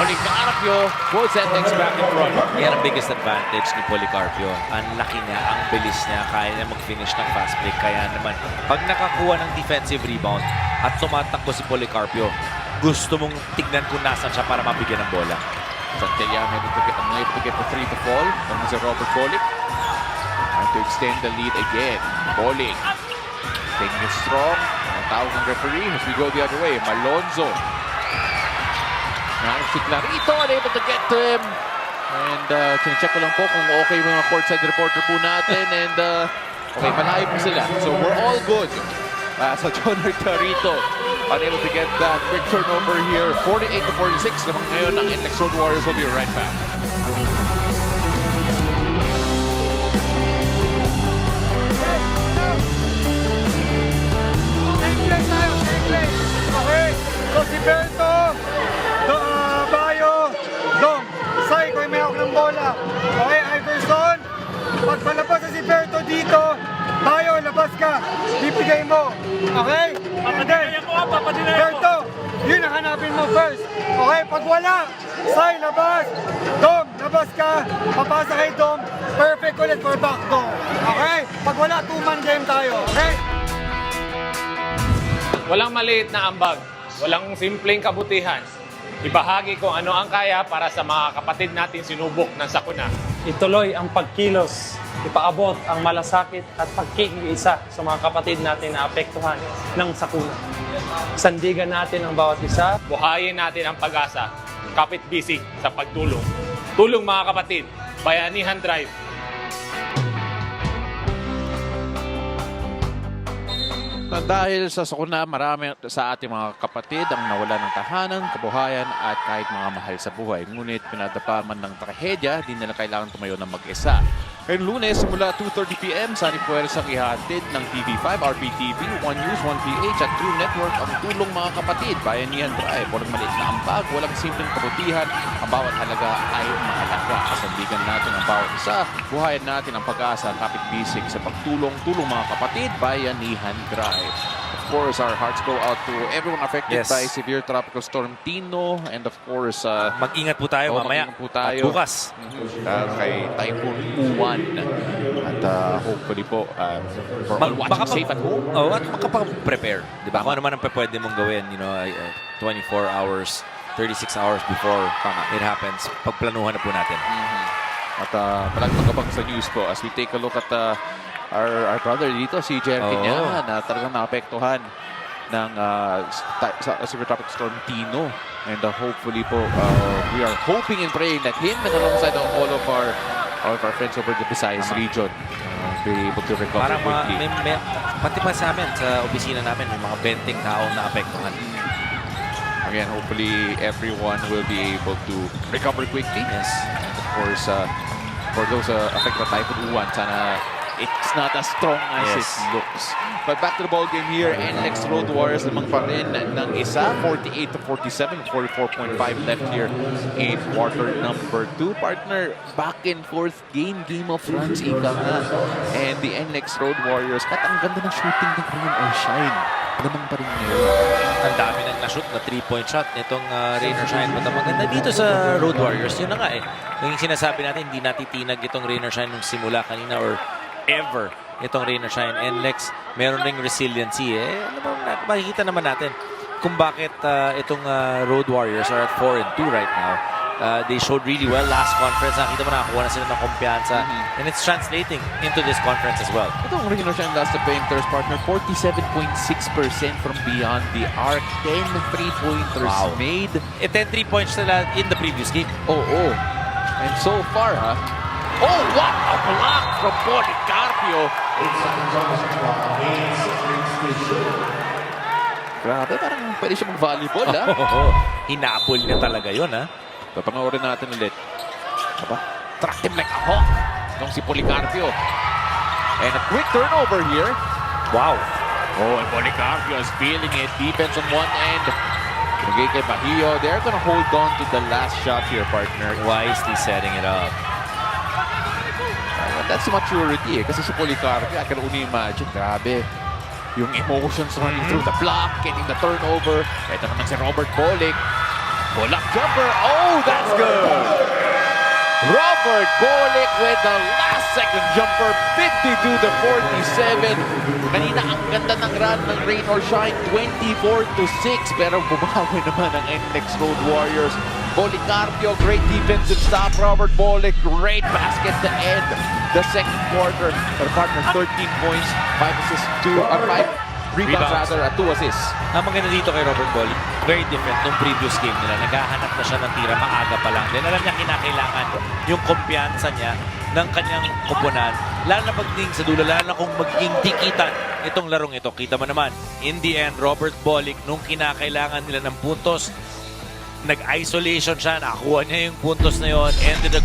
Policarpio puts that things back in front. Yan ang biggest advantage ni Policarpio. Ang laki niya, ang bilis niya, kaya niya mag-finish ng fast break. Kaya naman, pag nakakuha ng defensive rebound at tumatakbo si Policarpio, gusto mong tignan kung nasan siya para mabigyan ng bola. Santillan able to get the three to fall. Comes Robert Bolick. And to extend the lead again. Bolick taking it strong. Ang tawag ng referee as we go the other way. Malonzo. Now si Clarito unable to get to him. And check ko lang po kung okay yung mga courtside reporter po natin. And okay, malayo po sila. So we're all good. So John Clarito unable to get that quick turnover here. 48-46 naman ngayon ang NLEX Road Warriors will be right back. Okay, so si Berto, Bayo, Dong, Sai, kung may hawak ng bola. Okay, Iverson, pag palabas na si Berto dito, Bayo, labas ka, bibigay mo. Okay? Berto, yun ang hanapin mo first. Okay, pag wala, Sai, labas. Dom, labas ka, papasa kay Dom, perfect ulit for backdoor. Okay? Pag wala, two-man game tayo. Okay? Walang maliit na ambag, walang simpleng kabutihan. Ibahagi kung ano ang kaya para sa mga kapatid natin sinubok ng sakuna. Ituloy ang pagkilos, ipaabot ang malasakit at pagkikiisa sa mga kapatid natin na apektuhan ng sakuna. Sandigan natin ang bawat isa. Buhayin natin ang pag-asa, kapit bisig sa pagtulong. Tulong mga kapatid, Bayanihan Drive. Dahil sa sakuna, marami sa ating mga kapatid ang nawala ng tahanan, kabuhayan at kahit mga mahal sa buhay. Ngunit pinadapa man ng trahedya, di nila kailangan tumayo ng mag-isa. Ngayong Lunes, simula 2:30 p.m. sa Puwersang ihatid ng TV5, RPTV, One News, One PH at True Network ang tulong mga kapatid. Bayanihan Drive, walang maliit na ambag, walang simpleng kabutihan. Ang bawat halaga ay mahalaga. Kasandigan natin ang bawat isa. Buhayan natin ang pag-asa, kapit-bisig sa pagtulong mga kapatid. Bayanihan Drive. Of course, our hearts go out to everyone affected by severe tropical storm Tino, and of course, Mag-ingat po tayo mamaya mag-ingat po tayo. at bukas. Kay Typhoon Uwan. At hopefully po, for all watching safe at home. Oh, at makapag-prepare. Diba? Kung ano man ang pwede mong gawin, 24 hours, 36 hours before it happens, pagplanuhan na po natin. At palagi magabang sa news po as we take a look at our brother dito, si Jer Quinana, na talagang naapektuhan ng severe tropical storm Tino. And hopefully po, we are hoping and praying that him and alongside all of our friends over the Visayas region be able to recover Parang quickly. pati pa sa amin, sa opisina namin, may mga 20 taong naapektuhan. Again, hopefully everyone will be able to recover quickly. Yes. And of course, for those affected by Typhoon Uwan, sana it's not as strong as it looks. But back to the ball game here, NLEX Road Warriors lamang pa rin ng isa, 48-47, 44.5 left here in quarter number 2. Partner, back and forth game of runs, ika nga. And the NLEX Road Warriors, kahit ang ganda ng shooting ng Rain or Shine, lamang pa rin ngayon. Ang dami nang na-shoot na 3-point shot nitong Rain or Shine. But ang maganda dito sa Road Warriors, yun na nga eh. Yung sinasabi natin, hindi natitinag itong Rain or Shine nung simula kanina or ever itong Rain or Shine. NLEX, meron ring resiliency eh. Makikita naman natin kung bakit itong Road Warriors are at 4-2 right now. They showed really well last conference. Nakita mo nakakuha na sila ng kumpiyansa. And it's translating into this conference as well. Itong Rain or Shine last painters partner, 47.6% from beyond the arc. 10 3-pointers made. 10 3-points sila in the previous game. Oo. And so far, oh, what a block from Policarpio. Grabe, parang pwede siya mag-volleyball, ha? Hinabol niya talaga yun, ha? Papanoorin natin ulit. Track him like a hawk. Itong si Policarpio. And a quick turnover here. Wow. Oh, and Policarpio is feeling it. Defense on one end. Pinagay kay Bahio. They're gonna hold on to the last shot here, partner. Wisely setting it up. That's maturity eh. Kasi si Policarpio, I can only imagine, grabe. Yung emotions running through the block, getting the turnover. Ito naman si Robert Bolick. Pull-up jumper. Oh, that's good. Robert Bolick with the last second jumper, 52-47. Kanina ang ganda ng run ng Rain or Shine, 24-6. Pero bumawi naman ang NLEX Road Warriors. Policarpio, great defensive stop. Robert Bolick, great basket to end the second quarter. Their partner, 13 points, 5 assists, 5 rebounds rather, at 2 assists. Ang maganda dito kay Robert Bolick, very different nung previous game nila. Naghahanap na siya ng tira maaga pa lang. Then alam niya kinakailangan yung kumpiyansa niya ng kanyang koponan. Lalo na pagdating sa dulo, lalo na kung magiging dikitan itong larong ito. Kita mo naman, in the end, Robert Bolick, nung kinakailangan nila ng puntos, nag-isolation siya, nakakuha niya yung puntos na yon, ended the